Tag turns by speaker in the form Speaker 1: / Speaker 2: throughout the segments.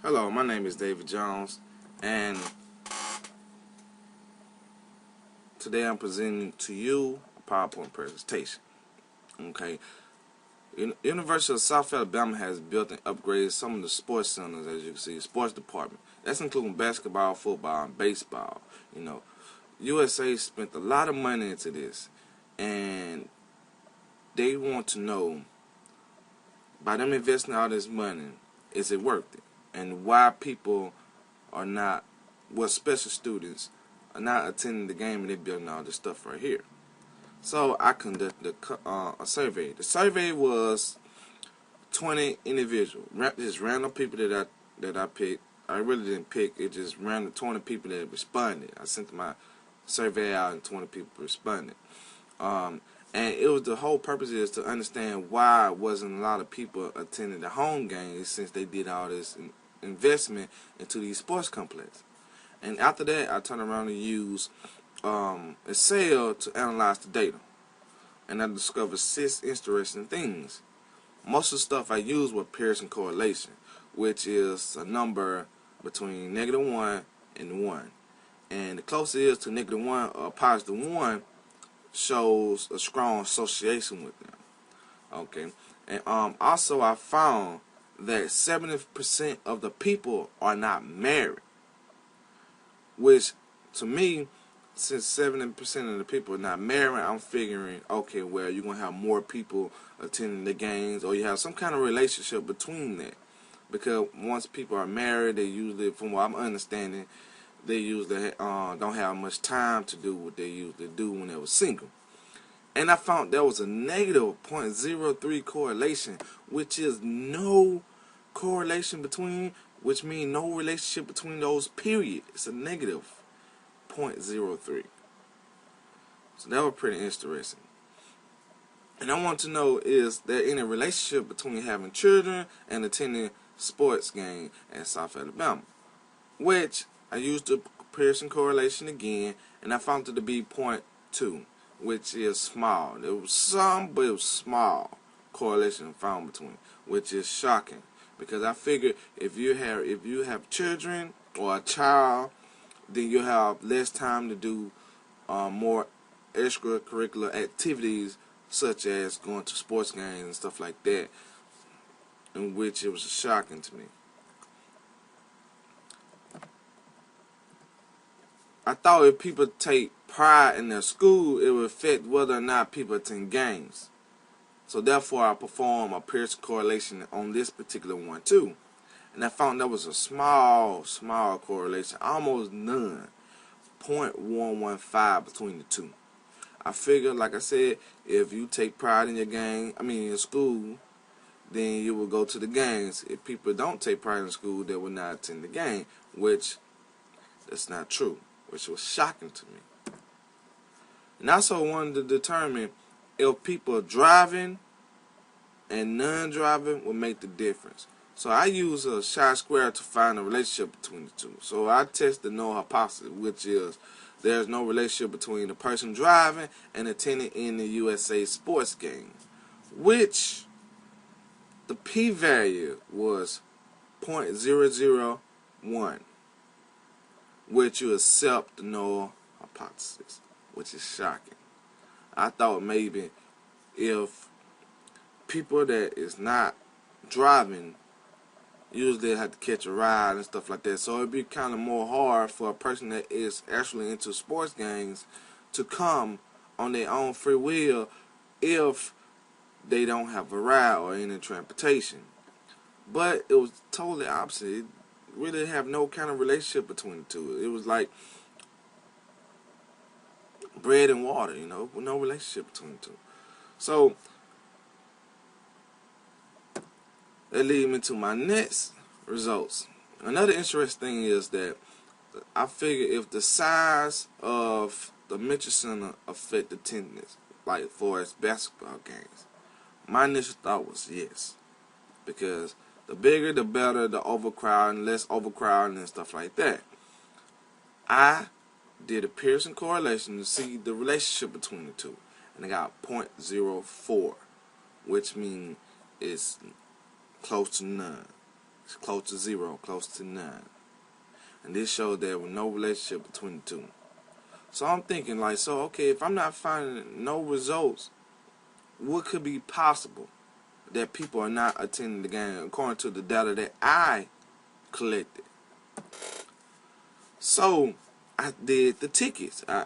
Speaker 1: Hello, my name is David Jones, and today I'm presenting to you a PowerPoint presentation. Okay, University of South Alabama has built and upgraded some of the sports centers, as you can see, sports department. That's including basketball, football, and baseball. USA spent a lot of money into this, and they want to know, by them investing all this money, is it worth it? And why people are not, special students are not attending the game and they're building all this stuff right here. So I conducted a survey. The survey was 20 individuals, just random people that I picked. I really didn't pick. It just random 20 people that responded. I sent my survey out and 20 people responded. And it was, the whole purpose is to understand why wasn't a lot of people attending the home games since they did all this investment into these sports complexes. And after that, I turned around and used Excel to analyze the data. And I discovered 6 interesting things. Most of the stuff I used was Pearson correlation, which is a number between -1 and 1. And the closer it is to -1 or +1 shows a strong association with them. Okay. And also I found that 70% of the people are not married, which to me, since 70% of the people are not married, I'm figuring, okay, well, you're going to have more people attending the games, or you have some kind of relationship between that. Because once people are married, they usually, from what I'm understanding, they usually don't have much time to do what they usually do when they were single. And I found there was a negative -0.03 correlation, which is no correlation between, which means no relationship between those, period. It's a negative -0.03. So that was pretty interesting. And I want to know, is there any relationship between having children and attending sports game at South Alabama? Which I used the Pearson correlation again, and I found it to be 0.2, which is small. There was some, but it was small correlation found between, which is shocking, because I figured if you have children or a child, then you have less time to do more extracurricular activities, such as going to sports games and stuff like that, in which it was shocking to me. I thought if people take pride in their school, it would affect whether or not people attend games. So therefore, I performed a Pearson correlation on this particular one too. And I found there was a small correlation, almost none, 0.115 between the two. I figured, like I said, if you take pride in your school, then you will go to the games. If people don't take pride in school, they will not attend the game, which that's not true, which was shocking to me. And I also wanted to determine if people driving and non-driving will make the difference. So I use a chi-square to find a relationship between the two. So I test the null hypothesis, which is there's no relationship between the person driving and attending in the USA sports game, which the p-value was 0.001, which you accept the null hypothesis, which is shocking. I thought maybe if people that is not driving usually have to catch a ride and stuff like that, so it'd be kind of more hard for a person that is actually into sports games to come on their own free will if they don't have a ride or any transportation. But it was totally opposite. It really have no kind of relationship between the two. It was like bread and water, with no relationship between the two. So that leads me to my next results. Another interesting thing is that I figure if the size of the Mitchell Center affect attendance, like for its basketball games, my initial thought was yes, because the bigger the better, the overcrowding, less overcrowding and stuff like that. I did a Pearson correlation to see the relationship between the two, and I got 0.04, which means it's close to none. It's close to 0, close to none. And this showed there was no relationship between the two. So I'm thinking like, so okay, if I'm not finding no results, what could be possible that people are not attending the game according to the data that I collected? So I did the tickets. I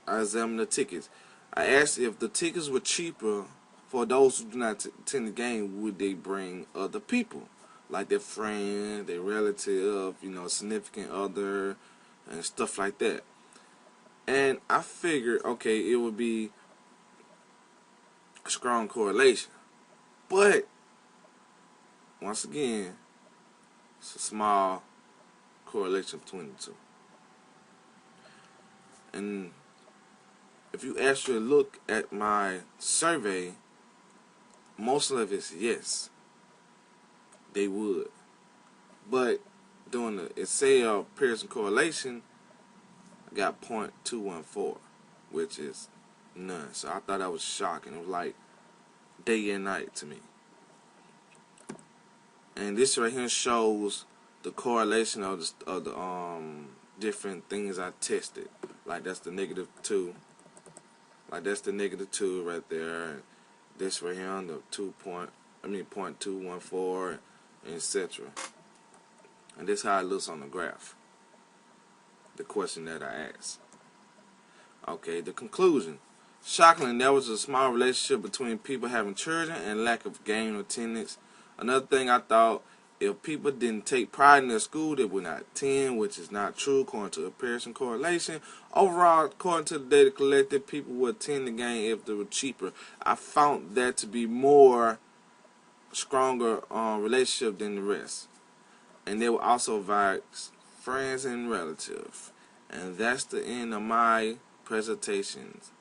Speaker 1: examined the tickets. I asked if the tickets were cheaper for those who do not attend the game, would they bring other people, like their friend, their relative, significant other, and stuff like that. And I figured, okay, it would be a strong correlation. But, once again, it's a small correlation between the two. And if you actually look at my survey, most of it's yes, they would. But doing the Excel Pearson correlation, I got 0.214, which is none. So I thought that was shocking. It was like day and night to me. And this right here shows the correlation of the different things I tested. Like that's the -2. Like that's the -2 right there. And this right here on the 0.214, etc. And this is how it looks on the graph. The question that I asked. Okay, the conclusion. Shockingly, there was a small relationship between people having children and lack of game attendance. Another thing I thought, if people didn't take pride in their school, they would not attend, which is not true according to the Pearson correlation. Overall, according to the data collected, people would attend the game if they were cheaper. I found that to be more stronger relationship than the rest. And they will also invite friends and relatives. And that's the end of my presentations.